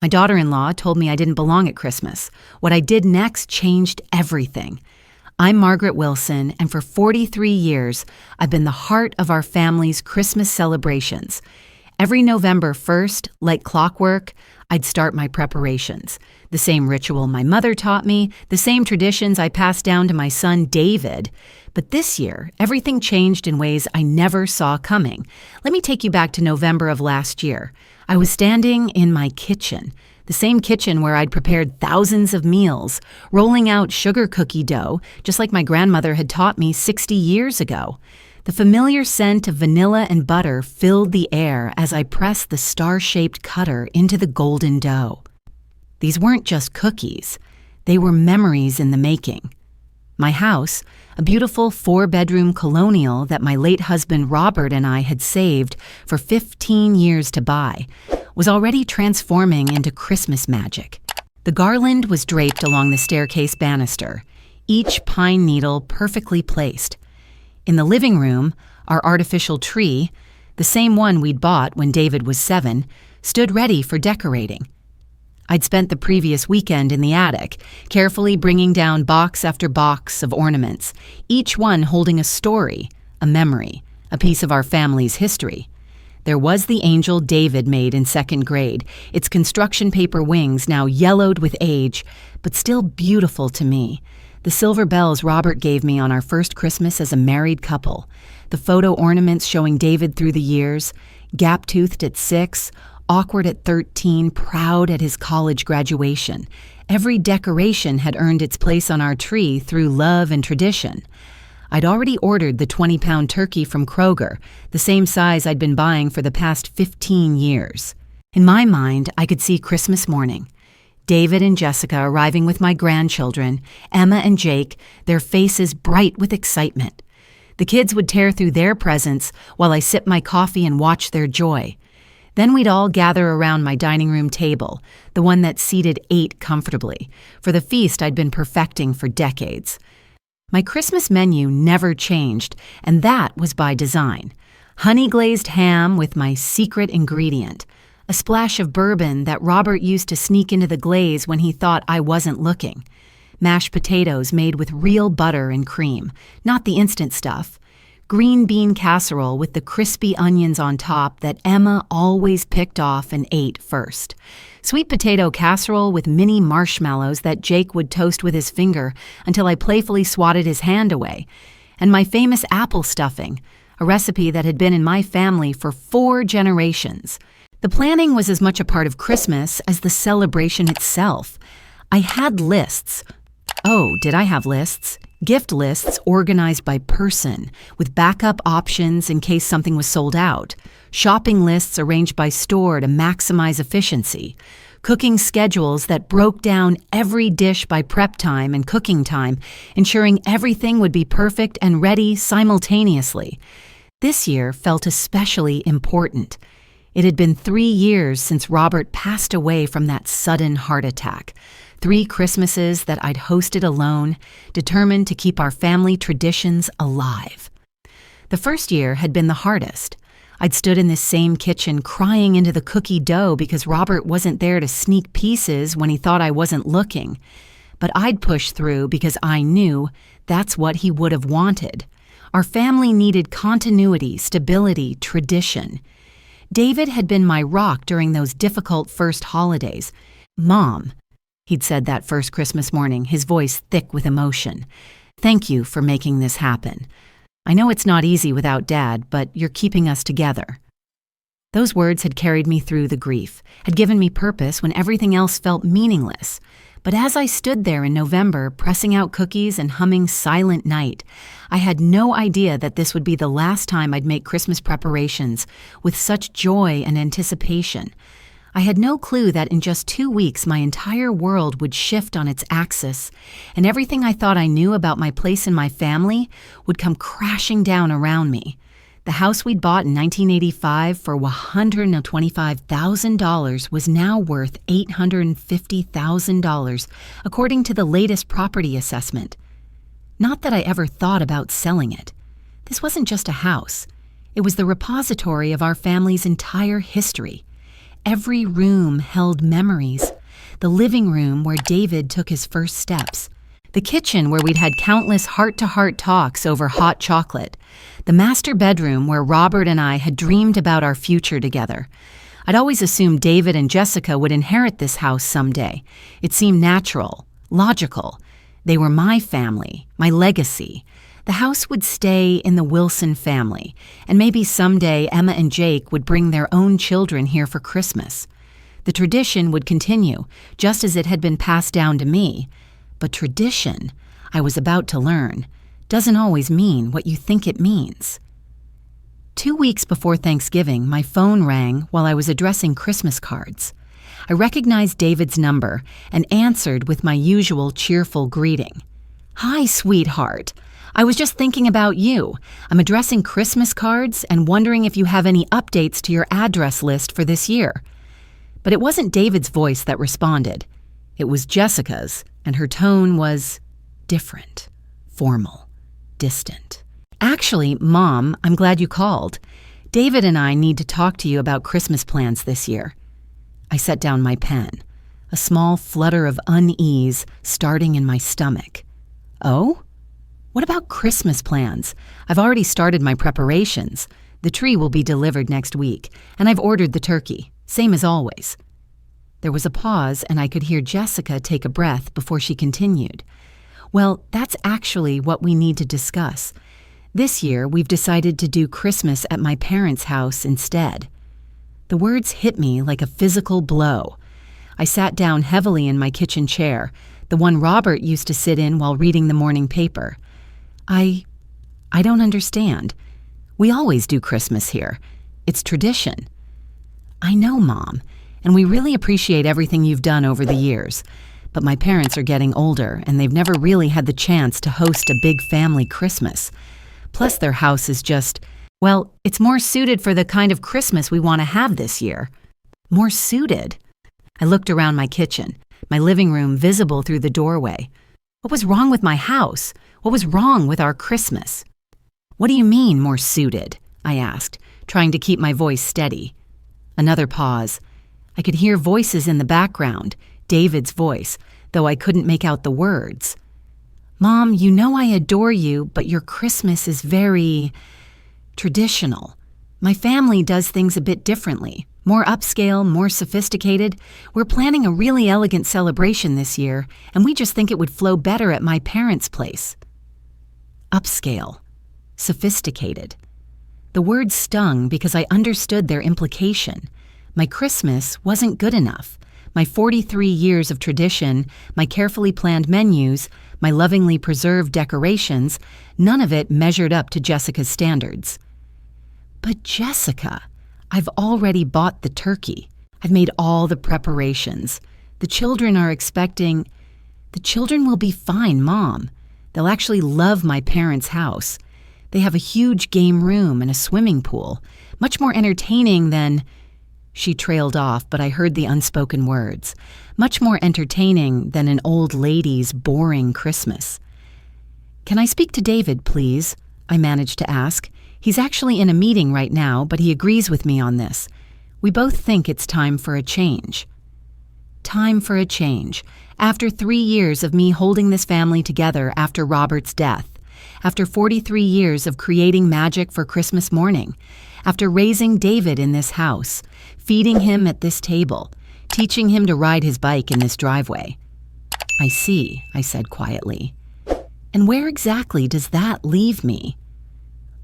My daughter-in-law told me I didn't belong at Christmas. What I did next changed everything. I'm Margaret Wilson, and for 43 years, I've been the heart of our family's Christmas celebrations. Every November 1st, like clockwork, I'd start my preparations. The same ritual my mother taught me, the same traditions I passed down to my son David. But this year, everything changed in ways I never saw coming. Let me take you back to November of last year. I was standing in my kitchen, the same kitchen where I'd prepared thousands of meals, rolling out sugar cookie dough, just like my grandmother had taught me 60 years ago. The familiar scent of vanilla and butter filled the air as I pressed the star-shaped cutter into the golden dough. These weren't just cookies. They were memories in the making. My house, a beautiful 4-bedroom colonial that my late husband Robert and I had saved for 15 years to buy, was already transforming into Christmas magic. The garland was draped along the staircase banister, each pine needle perfectly placed. In the living room, our artificial tree, the same one we'd bought when David was 7, stood ready for decorating. I'd spent the previous weekend in the attic, carefully bringing down box after box of ornaments, each one holding a story, a memory, a piece of our family's history. There was the angel David made in 2nd grade, its construction paper wings now yellowed with age, but still beautiful to me. The silver bells Robert gave me on our first Christmas as a married couple, the photo ornaments showing David through the years, gap-toothed at 6, awkward at 13, proud at his college graduation. Every decoration had earned its place on our tree through love and tradition. I'd already ordered the 20-pound turkey from Kroger, the same size I'd been buying for the past 15 years. In my mind, I could see Christmas morning. David and Jessica arriving with my grandchildren, Emma and Jake, their faces bright with excitement. The kids would tear through their presents while I sipped my coffee and watched their joy. Then we'd all gather around my dining room table, the one that seated 8 comfortably, for the feast I'd been perfecting for decades. My Christmas menu never changed, and that was by design. Honey-glazed ham with my secret ingredient, a splash of bourbon that Robert used to sneak into the glaze when he thought I wasn't looking, mashed potatoes made with real butter and cream, not the instant stuff, green bean casserole with the crispy onions on top that Emma always picked off and ate first. Sweet potato casserole with mini marshmallows that Jake would toast with his finger until I playfully swatted his hand away. And my famous apple stuffing, a recipe that had been in my family for 4 generations. The planning was as much a part of Christmas as the celebration itself. I had lists. Oh, did I have lists? Gift lists organized by person, with backup options in case something was sold out. Shopping lists arranged by store to maximize efficiency. Cooking schedules that broke down every dish by prep time and cooking time, ensuring everything would be perfect and ready simultaneously. This year felt especially important. It had been 3 years since Robert passed away from that sudden heart attack. 3 Christmases that I'd hosted alone, determined to keep our family traditions alive. The first year had been the hardest. I'd stood in this same kitchen crying into the cookie dough because Robert wasn't there to sneak pieces when he thought I wasn't looking. But I'd push through because I knew that's what he would have wanted. Our family needed continuity, stability, tradition. David had been my rock during those difficult first holidays. Mom, he'd said that first Christmas morning, his voice thick with emotion. Thank you for making this happen. I know it's not easy without Dad, but you're keeping us together. Those words had carried me through the grief, had given me purpose when everything else felt meaningless. But as I stood there in November, pressing out cookies and humming Silent Night, I had no idea that this would be the last time I'd make Christmas preparations with such joy and anticipation. I had no clue that in just 2 weeks my entire world would shift on its axis, and everything I thought I knew about my place in my family would come crashing down around me. The house we'd bought in 1985 for $125,000 was now worth $850,000, according to the latest property assessment. Not that I ever thought about selling it. This wasn't just a house. It was the repository of our family's entire history. Every room held memories. The living room where David took his first steps. The kitchen where we'd had countless heart-to-heart talks over hot chocolate. The master bedroom where Robert and I had dreamed about our future together. I'd always assumed David and Jessica would inherit this house someday. It seemed natural, logical. They were my family, my legacy. The house would stay in the Wilson family, and maybe someday Emma and Jake would bring their own children here for Christmas. The tradition would continue, just as it had been passed down to me. But tradition, I was about to learn, doesn't always mean what you think it means. 2 weeks before Thanksgiving, my phone rang while I was addressing Christmas cards. I recognized David's number and answered with my usual cheerful greeting. "Hi, sweetheart. I was just thinking about you. I'm addressing Christmas cards and wondering if you have any updates to your address list for this year." But it wasn't David's voice that responded. It was Jessica's, and her tone was different, formal, distant. "Actually, Mom, I'm glad you called. David and I need to talk to you about Christmas plans this year." I set down my pen, a small flutter of unease starting in my stomach. "Oh? What about Christmas plans? I've already started my preparations. The tree will be delivered next week, and I've ordered the turkey, same as always." There was a pause, and I could hear Jessica take a breath before she continued. "Well, that's actually what we need to discuss. This year, we've decided to do Christmas at my parents' house instead." The words hit me like a physical blow. I sat down heavily in my kitchen chair, the one Robert used to sit in while reading the morning paper. I don't understand. We always do Christmas here. It's tradition." "I know, Mom, and we really appreciate everything you've done over the years. But my parents are getting older, and they've never really had the chance to host a big family Christmas. Plus, their house is just, well, it's more suited for the kind of Christmas we want to have this year." "More suited?" I looked around my kitchen, my living room visible through the doorway. What was wrong with my house? What was wrong with our Christmas? "What do you mean, more suited?" I asked, trying to keep my voice steady. Another pause. I could hear voices in the background, David's voice, though I couldn't make out the words. "Mom, you know I adore you, but your Christmas is very traditional. My family does things a bit differently, more upscale, more sophisticated. We're planning a really elegant celebration this year, and we just think it would flow better at my parents' place." Upscale, sophisticated. The words stung because I understood their implication. My Christmas wasn't good enough. My 43 years of tradition, my carefully planned menus, my lovingly preserved decorations, none of it measured up to Jessica's standards. "But Jessica, I've already bought the turkey. I've made all the preparations. The children are expecting—" "The children will be fine, Mom. They'll actually love my parents' house. They have a huge game room and a swimming pool, much more entertaining than—" She trailed off, but I heard the unspoken words. "Much more entertaining than an old lady's boring Christmas." "Can I speak to David, please?" I managed to ask. "He's actually in a meeting right now, but he agrees with me on this. We both think it's time for a change." Time for a change. After 3 years of me holding this family together after Robert's death. After 43 years of creating magic for Christmas morning. After raising David in this house. Feeding him at this table. Teaching him to ride his bike in this driveway. "I see," I said quietly. "And where exactly does that leave me?"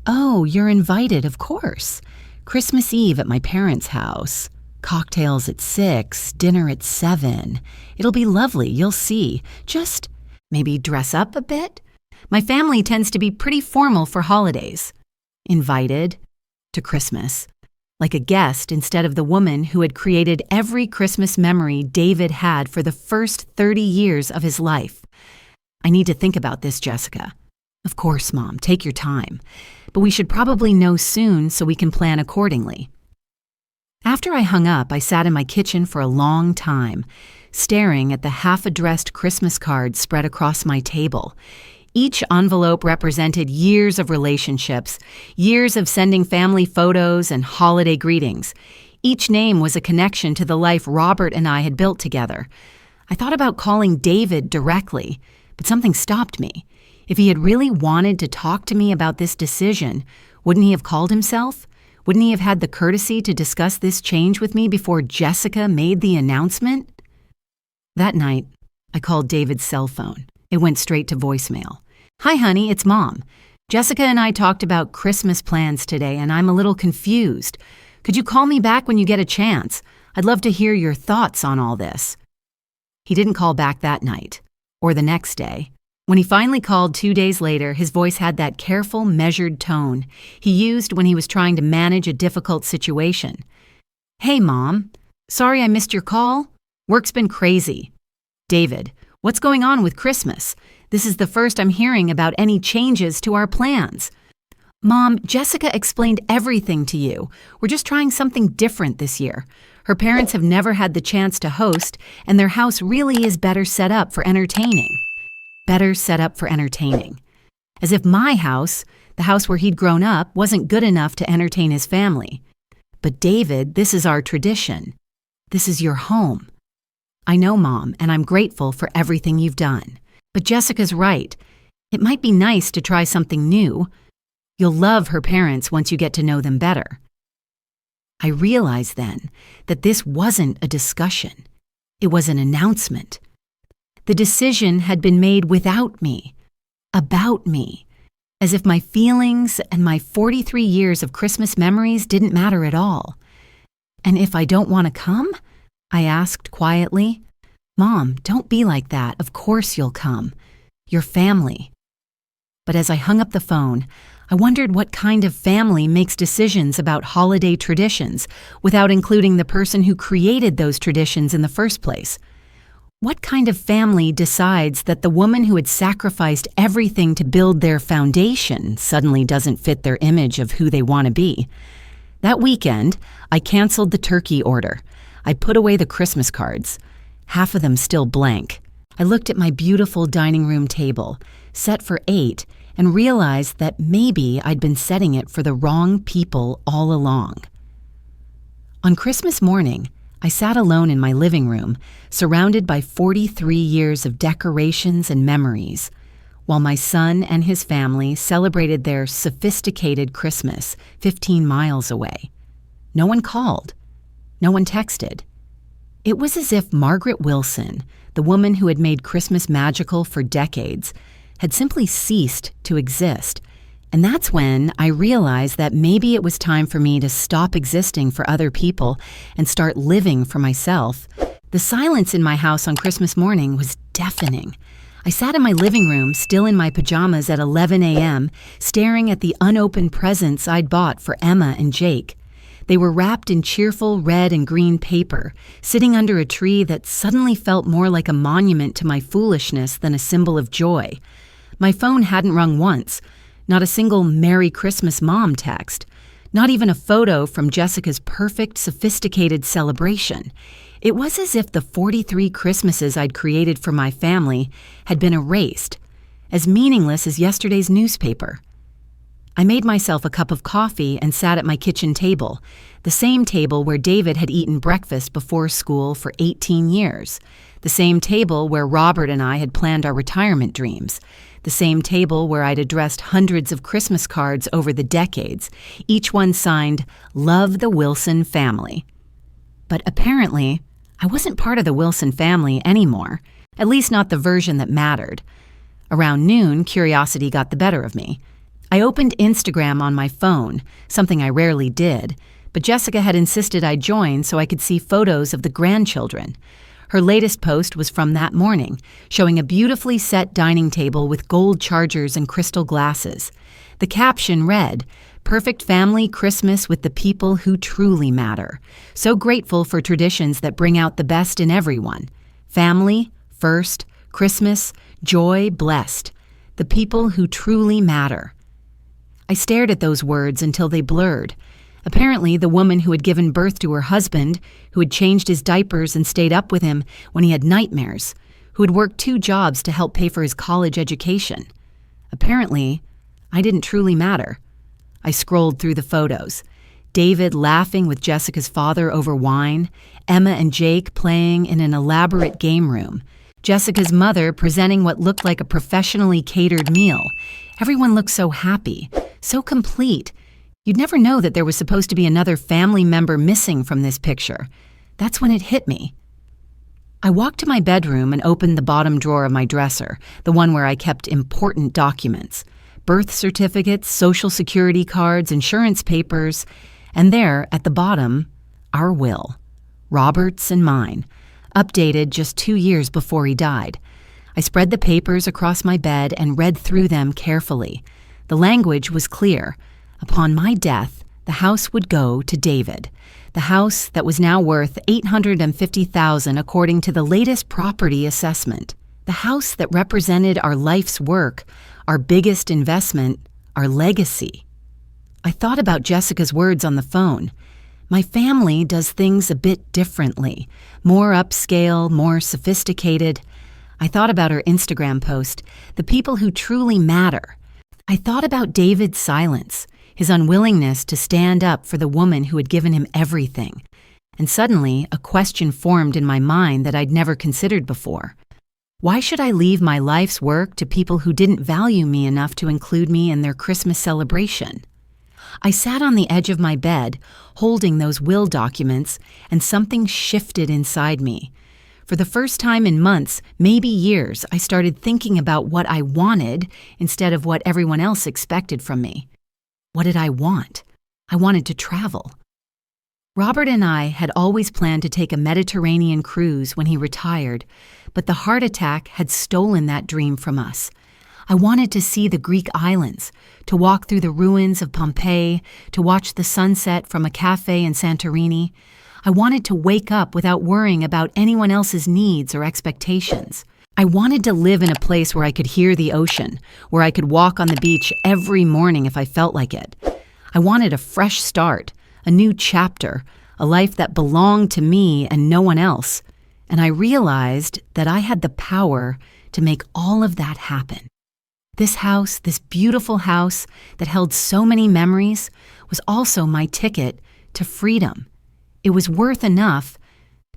"Oh, you're invited, of course. Christmas Eve at my parents' house. Cocktails at 6, dinner at 7. It'll be lovely, you'll see. Just maybe dress up a bit? My family tends to be pretty formal for holidays." Invited to Christmas. Like a guest instead of the woman who had created every Christmas memory David had for the first 30 years of his life. "I need to think about this, Jessica." "Of course, Mom, take your time. But we should probably know soon so we can plan accordingly." After I hung up, I sat in my kitchen for a long time, staring at the half-addressed Christmas cards spread across my table. Each envelope represented years of relationships, years of sending family photos and holiday greetings. Each name was a connection to the life Robert and I had built together. I thought about calling David directly, but something stopped me. If he had really wanted to talk to me about this decision, wouldn't he have called himself? Wouldn't he have had the courtesy to discuss this change with me before Jessica made the announcement? That night, I called David's cell phone. It went straight to voicemail. "Hi, honey, it's Mom. Jessica and I talked about Christmas plans today, and I'm a little confused. Could you call me back when you get a chance? I'd love to hear your thoughts on all this." He didn't call back that night, or the next day. When he finally called 2 days later, his voice had that careful, measured tone he used when he was trying to manage a difficult situation. "Hey, Mom. Sorry I missed your call. Work's been crazy. David, what's going on with Christmas? This is the first I'm hearing about any changes to our plans. Mom, Jessica explained everything to you. We're just trying something different this year. Her parents have never had the chance to host, and their house really is better set up for entertaining." Better set up for entertaining. As if my house, the house where he'd grown up, wasn't good enough to entertain his family. "But David, this is our tradition. This is your home." "I know, Mom, and I'm grateful for everything you've done. But Jessica's right. It might be nice to try something new. You'll love her parents once you get to know them better." I realized then that this wasn't a discussion. It was an announcement. The decision had been made without me, about me, as if my feelings and my 43 years of Christmas memories didn't matter at all. "And if I don't want to come?" I asked quietly. "Mom, don't be like that. Of course you'll come. Your family." But as I hung up the phone, I wondered what kind of family makes decisions about holiday traditions without including the person who created those traditions in the first place. What kind of family decides that the woman who had sacrificed everything to build their foundation suddenly doesn't fit their image of who they want to be? That weekend, I canceled the turkey order. I put away the Christmas cards, half of them still blank. I looked at my beautiful dining room table, set for 8, and realized that maybe I'd been setting it for the wrong people all along. On Christmas morning, I sat alone in my living room, surrounded by 43 years of decorations and memories, while my son and his family celebrated their sophisticated Christmas 15 miles away. No one called. No one texted. It was as if Margaret Wilson, the woman who had made Christmas magical for decades, had simply ceased to exist. And that's when I realized that maybe it was time for me to stop existing for other people and start living for myself. The silence in my house on Christmas morning was deafening. I sat in my living room, still in my pajamas at 11 a.m., staring at the unopened presents I'd bought for Emma and Jake. They were wrapped in cheerful red and green paper, sitting under a tree that suddenly felt more like a monument to my foolishness than a symbol of joy. My phone hadn't rung once. Not a single Merry Christmas Mom text. Not even a photo from Jessica's perfect, sophisticated celebration. It was as if the 43 Christmases I'd created for my family had been erased, as meaningless as yesterday's newspaper. I made myself a cup of coffee and sat at my kitchen table, the same table where David had eaten breakfast before school for 18 years, the same table where Robert and I had planned our retirement dreams, the same table where I'd addressed hundreds of Christmas cards over the decades, each one signed, "Love the Wilson Family." But apparently, I wasn't part of the Wilson family anymore, at least not the version that mattered. Around noon, curiosity got the better of me. I opened Instagram on my phone, something I rarely did, but Jessica had insisted I join so I could see photos of the grandchildren. Her latest post was from that morning, showing a beautifully set dining table with gold chargers and crystal glasses. The caption read, "Perfect family Christmas with the people who truly matter. So grateful for traditions that bring out the best in everyone. Family, first, Christmas, joy, blessed. The people who truly matter." I stared at those words until they blurred. Apparently, the woman who had given birth to her husband, who had changed his diapers and stayed up with him when he had nightmares, who had worked 2 jobs to help pay for his college education. Apparently, I didn't truly matter. I scrolled through the photos. David laughing with Jessica's father over wine, Emma and Jake playing in an elaborate game room, Jessica's mother presenting what looked like a professionally catered meal. Everyone looked so happy, so complete. You'd never know that there was supposed to be another family member missing from this picture. That's when it hit me. I walked to my bedroom and opened the bottom drawer of my dresser, the one where I kept important documents, birth certificates, social security cards, insurance papers, and there, at the bottom, our will, Robert's and mine, updated just 2 years before he died. I spread the papers across my bed and read through them carefully. The language was clear. Upon my death, the house would go to David. The house that was now worth $850,000 according to the latest property assessment. The house that represented our life's work, our biggest investment, our legacy. I thought about Jessica's words on the phone. My family does things a bit differently, more upscale, more sophisticated. I thought about her Instagram post, the people who truly matter. I thought about David's silence, his unwillingness to stand up for the woman who had given him everything. And suddenly, a question formed in my mind that I'd never considered before. Why should I leave my life's work to people who didn't value me enough to include me in their Christmas celebration? I sat on the edge of my bed, holding those will documents, and something shifted inside me. For the first time in months, maybe years, I started thinking about what I wanted instead of what everyone else expected from me. What did I want? I wanted to travel. Robert and I had always planned to take a Mediterranean cruise when he retired, but the heart attack had stolen that dream from us. I wanted to see the Greek islands, to walk through the ruins of Pompeii, to watch the sunset from a cafe in Santorini. I wanted to wake up without worrying about anyone else's needs or expectations. I wanted to live in a place where I could hear the ocean, where I could walk on the beach every morning if I felt like it. I wanted a fresh start, a new chapter, a life that belonged to me and no one else. And I realized that I had the power to make all of that happen. This house, this beautiful house that held so many memories, was also my ticket to freedom. It was worth enough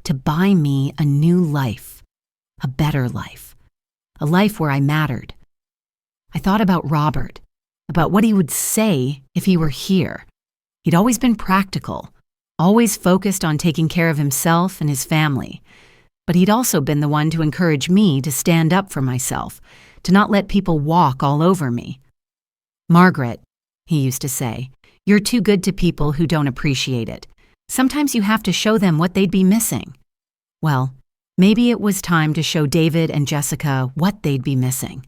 to buy me a new life, a better life, a life where I mattered. I thought about Robert, about what he would say if he were here. He'd always been practical, always focused on taking care of himself and his family. But he'd also been the one to encourage me to stand up for myself, to not let people walk all over me. "Margaret," he used to say, "you're too good to people who don't appreciate it. Sometimes you have to show them what they'd be missing." Well, maybe it was time to show David and Jessica what they'd be missing.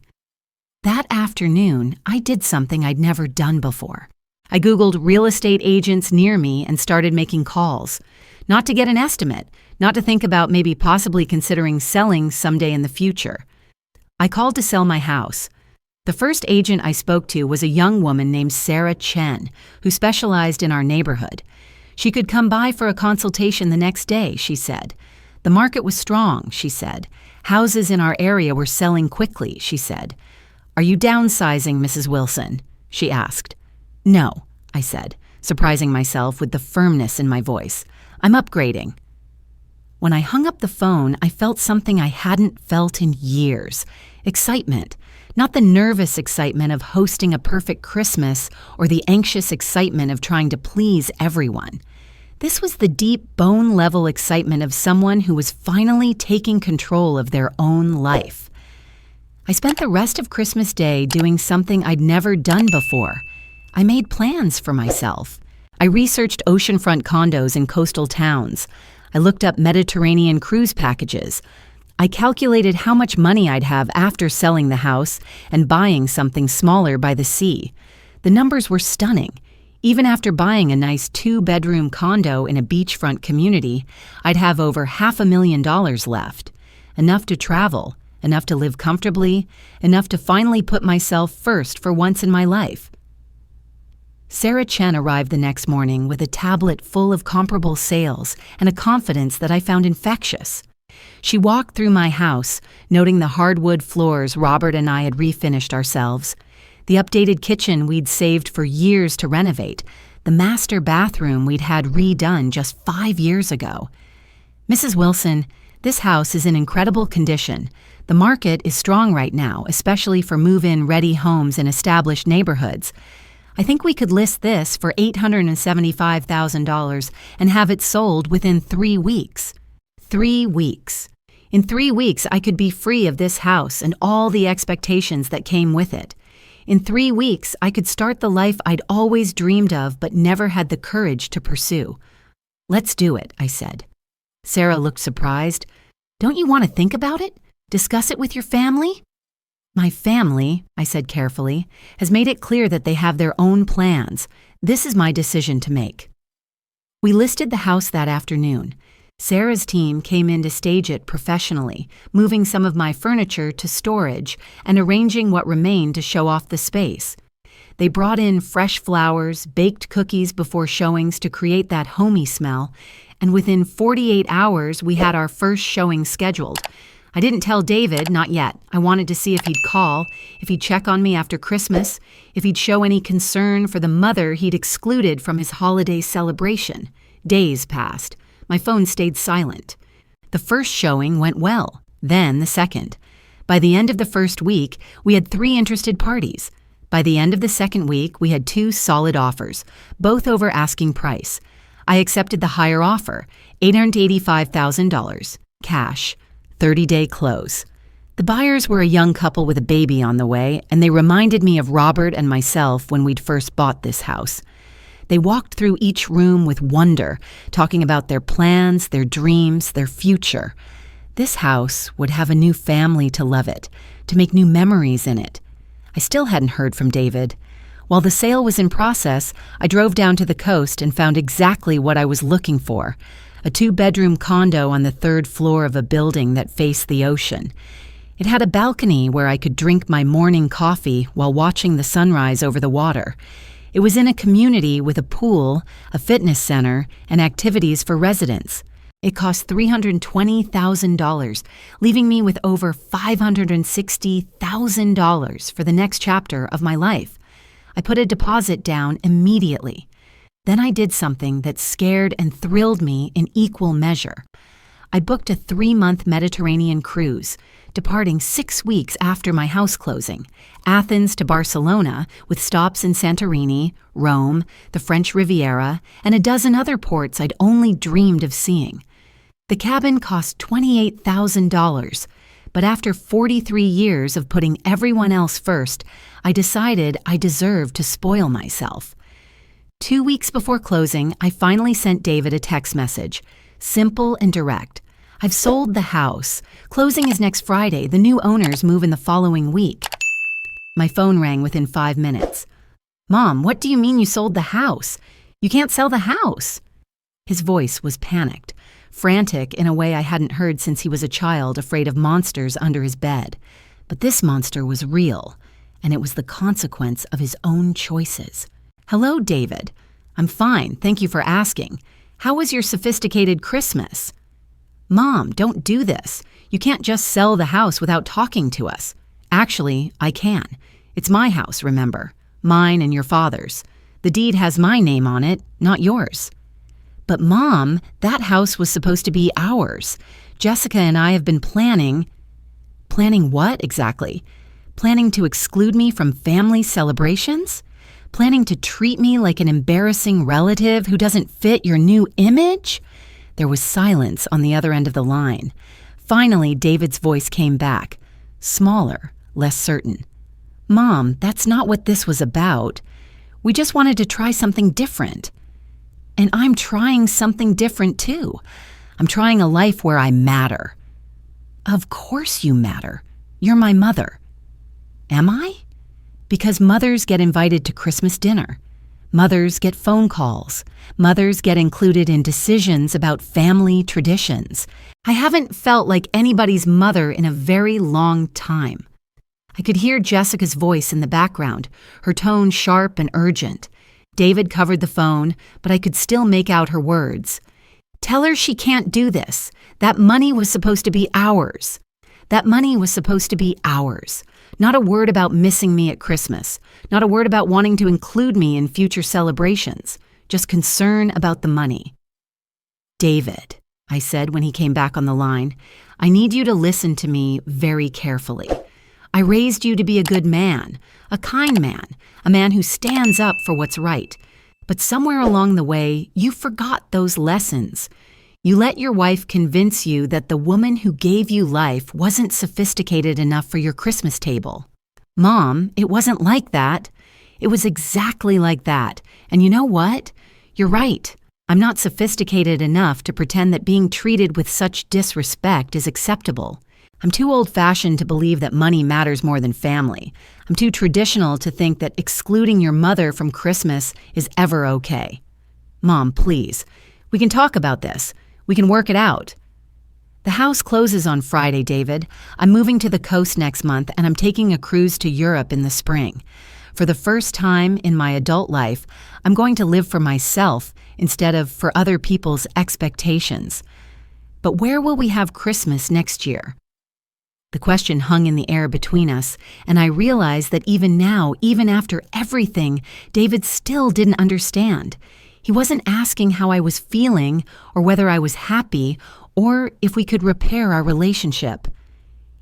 That afternoon, I did something I'd never done before. I Googled real estate agents near me and started making calls. Not to get an estimate, not to think about maybe possibly considering selling someday in the future. I called to sell my house. The first agent I spoke to was a young woman named Sarah Chen, who specialized in our neighborhood. She could come by for a consultation the next day, she said. The market was strong, she said. Houses in our area were selling quickly, she said. "Are you downsizing, Mrs. Wilson?" she asked. "No," I said, surprising myself with the firmness in my voice. "I'm upgrading." When I hung up the phone, I felt something I hadn't felt in years. Excitement. Not the nervous excitement of hosting a perfect Christmas or the anxious excitement of trying to please everyone. This was the deep, bone-level excitement of someone who was finally taking control of their own life. I spent the rest of Christmas Day doing something I'd never done before. I made plans for myself. I researched oceanfront condos in coastal towns. I looked up Mediterranean cruise packages. I calculated how much money I'd have after selling the house and buying something smaller by the sea. The numbers were stunning. Even after buying a nice 2-bedroom condo in a beachfront community, I'd have over $500,000 left. Enough to travel, enough to live comfortably, enough to finally put myself first for once in my life. Sarah Chen arrived the next morning with a tablet full of comparable sales and a confidence that I found infectious. She walked through my house, noting the hardwood floors Robert and I had refinished ourselves, the updated kitchen we'd saved for years to renovate, the master bathroom we'd had redone just 5 years ago. "Mrs. Wilson, this house is in incredible condition. The market is strong right now, especially for move-in ready homes in established neighborhoods. I think we could list this for $875,000 and have it sold within 3 weeks. 3 weeks. In 3 weeks, I could be free of this house and all the expectations that came with it. In 3 weeks, I could start the life I'd always dreamed of but never had the courage to pursue." "Let's do it," I said. Sarah looked surprised. "Don't you want to think about it? Discuss it with your family?" "My family," I said carefully, "has made it clear that they have their own plans. This is my decision to make." We listed the house that afternoon. Sarah's team came in to stage it professionally, moving some of my furniture to storage and arranging what remained to show off the space. They brought in fresh flowers, baked cookies before showings to create that homey smell, and within 48 hours we had our first showing scheduled. I didn't tell David, not yet. I wanted to see if he'd call, if he'd check on me after Christmas, if he'd show any concern for the mother he'd excluded from his holiday celebration. Days passed. My phone stayed silent. The first showing went well, then the second. By the end of the first week, we had 3 interested parties. By the end of the second week, we had 2 solid offers, both over asking price. I accepted the higher offer, $885,000, cash, 30-day close. The buyers were a young couple with a baby on the way, and they reminded me of Robert and myself when we'd first bought this house. They walked through each room with wonder, talking about their plans, their dreams, their future. This house would have a new family to love it, to make new memories in it. I still hadn't heard from David. While the sale was in process, I drove down to the coast and found exactly what I was looking for, a 2-bedroom condo on the 3rd floor of a building that faced the ocean. It had a balcony where I could drink my morning coffee while watching the sunrise over the water. It was in a community with a pool, a fitness center, and activities for residents. It cost $320,000, leaving me with over $560,000 for the next chapter of my life. I put a deposit down immediately. Then I did something that scared and thrilled me in equal measure. I booked a 3-month Mediterranean cruise, departing 6 weeks after my house closing, Athens to Barcelona, with stops in Santorini, Rome, the French Riviera, and a dozen other ports I'd only dreamed of seeing. The cabin cost $28,000, but after 43 years of putting everyone else first, I decided I deserved to spoil myself. 2 weeks before closing, I finally sent David a text message, simple and direct. "I've sold the house. Closing is next Friday. The new owners move in the following week." My phone rang within 5 minutes. "Mom, what do you mean you sold the house? You can't sell the house." His voice was panicked, frantic in a way I hadn't heard since he was a child afraid of monsters under his bed. But this monster was real, and it was the consequence of his own choices. "Hello, David. I'm fine, thank you for asking. How was your sophisticated Christmas?" "Mom, don't do this. You can't just sell the house without talking to us." "Actually, I can. It's my house, remember. Mine and your father's. The deed has my name on it, not yours." "But Mom, that house was supposed to be ours. Jessica and I have been planning." "Planning what exactly? Planning to exclude me from family celebrations? Planning to treat me like an embarrassing relative who doesn't fit your new image?" There was silence on the other end of the line. Finally, David's voice came back, smaller, less certain. "Mom, that's not what this was about. We just wanted to try something different." "And I'm trying something different too. I'm trying a life where I matter." "Of course you matter. You're my mother." "Am I?" Because mothers get invited to Christmas dinner. Mothers get phone calls. Mothers get included in decisions about family traditions. I haven't felt like anybody's mother in a very long time. I could hear Jessica's voice in the background, her tone sharp and urgent. David covered the phone, but I could still make out her words. "Tell her she can't do this. That money was supposed to be ours. That money was supposed to be ours. Not a word about missing me at Christmas. Not a word about wanting to include me in future celebrations. just concern about the money. "David," I said when he came back on the line, "I need you to listen to me very carefully. I raised you to be a good man, a kind man, a man who stands up for what's right. But somewhere along the way, you forgot those lessons. You let your wife convince you that the woman who gave you life wasn't sophisticated enough for your Christmas table. Mom, it wasn't like that. It was exactly like that. And you know what? You're right. I'm not sophisticated enough to pretend that being treated with such disrespect is acceptable. I'm too old-fashioned to believe that money matters more than family. I'm too traditional to think that excluding your mother from Christmas is ever okay. Mom, please. We can talk about this. We can work it out." "The house closes on Friday, David. I'm moving to the coast next month, and I'm taking a cruise to Europe in the spring. For the first time in my adult life, I'm going to live for myself instead of for other people's expectations. But where will we have Christmas next year?" The question hung in the air between us, and I realized that even now, even after everything, David still didn't understand. He wasn't asking how I was feeling or whether I was happy or if we could repair our relationship.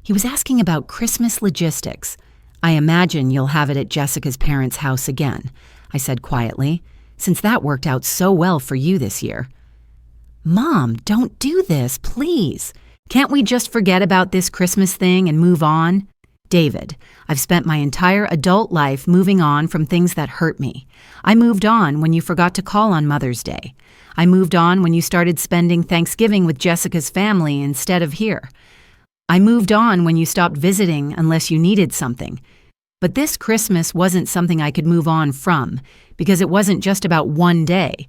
He was asking about Christmas logistics. "I imagine you'll have it at Jessica's parents' house again," I said quietly, "since that worked out so well for you this year." "Mom, don't do this, please. Can't we just forget about this Christmas thing and move on?" "David, I've spent my entire adult life moving on from things that hurt me. I moved on when you forgot to call on Mother's Day. I moved on when you started spending Thanksgiving with Jessica's family instead of here. I moved on when you stopped visiting unless you needed something. But this Christmas wasn't something I could move on from, because it wasn't just about one day.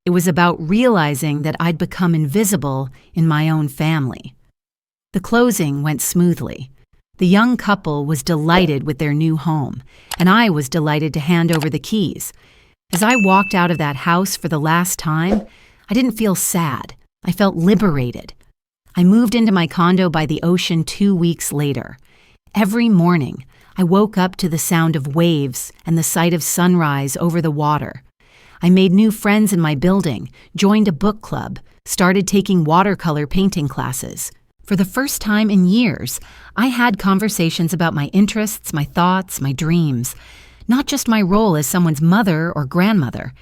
It was about realizing that I'd become invisible in my own family." The closing went smoothly. The young couple was delighted with their new home, and I was delighted to hand over the keys. As I walked out of that house for the last time, I didn't feel sad. I felt liberated. I moved into my condo by the ocean 2 weeks later. Every morning, I woke up to the sound of waves and the sight of sunrise over the water. I made new friends in my building, joined a book club, started taking watercolor painting classes. For the first time in years, I had conversations about my interests, my thoughts, my dreams, not just my role as someone's mother or grandmother.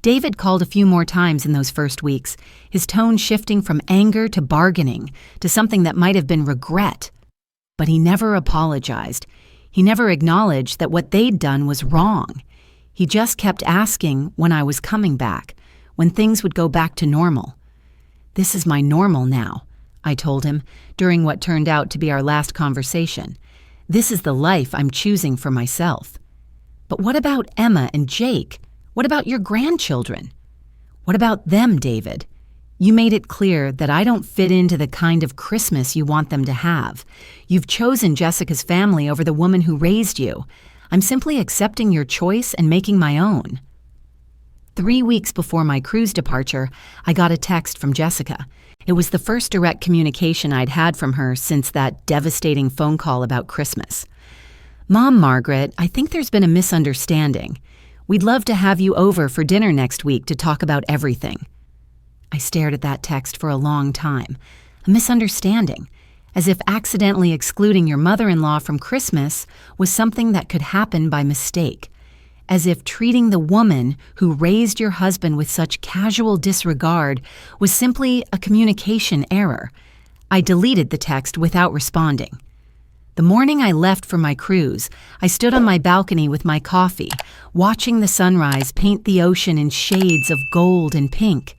David called a few more times in those first weeks, his tone shifting from anger to bargaining to something that might have been regret. But he never apologized. He never acknowledged that what they'd done was wrong. He just kept asking when I was coming back, when things would go back to normal. "This is my normal now," I told him during what turned out to be our last conversation. "This is the life I'm choosing for myself." "But what about Emma and Jake? What about your grandchildren?" "What about them, David? You made it clear that I don't fit into the kind of Christmas you want them to have. You've chosen Jessica's family over the woman who raised you. I'm simply accepting your choice and making my own." 3 weeks before my cruise departure, I got a text from Jessica. It was the first direct communication I'd had from her since that devastating phone call about Christmas. "Mom, Margaret, I think there's been a misunderstanding. We'd love to have you over for dinner next week to talk about everything." I stared at that text for a long time. A misunderstanding, as if accidentally excluding your mother-in-law from Christmas was something that could happen by mistake. As if treating the woman who raised your husband with such casual disregard was simply a communication error. I deleted the text without responding. The morning I left for my cruise, I stood on my balcony with my coffee, watching the sunrise paint the ocean in shades of gold and pink.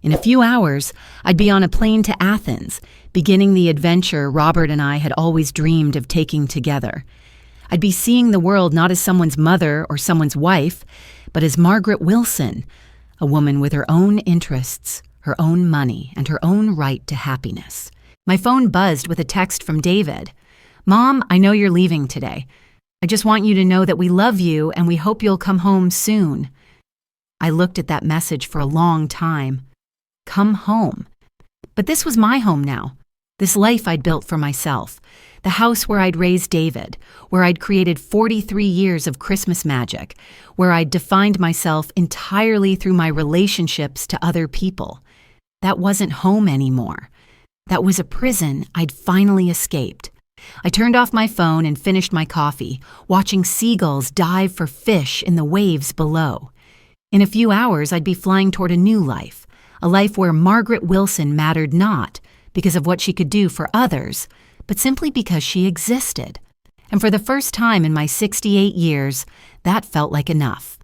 In a few hours, I'd be on a plane to Athens, beginning the adventure Robert and I had always dreamed of taking together. I'd be seeing the world not as someone's mother or someone's wife, but as Margaret Wilson, a woman with her own interests, her own money, and her own right to happiness. My phone buzzed with a text from David. "Mom, I know you're leaving today. I just want you to know that we love you and we hope you'll come home soon." I looked at that message for a long time. Come home. But this was my home now. This life I'd built for myself. The house where I'd raised David, where I'd created 43 years of Christmas magic, where I'd defined myself entirely through my relationships to other people. That wasn't home anymore. That was a prison I'd finally escaped. I turned off my phone and finished my coffee, watching seagulls dive for fish in the waves below. In a few hours, I'd be flying toward a new life, a life where Margaret Wilson mattered not because of what she could do for others, but simply because she existed. And for the first time in my 68 years, that felt like enough.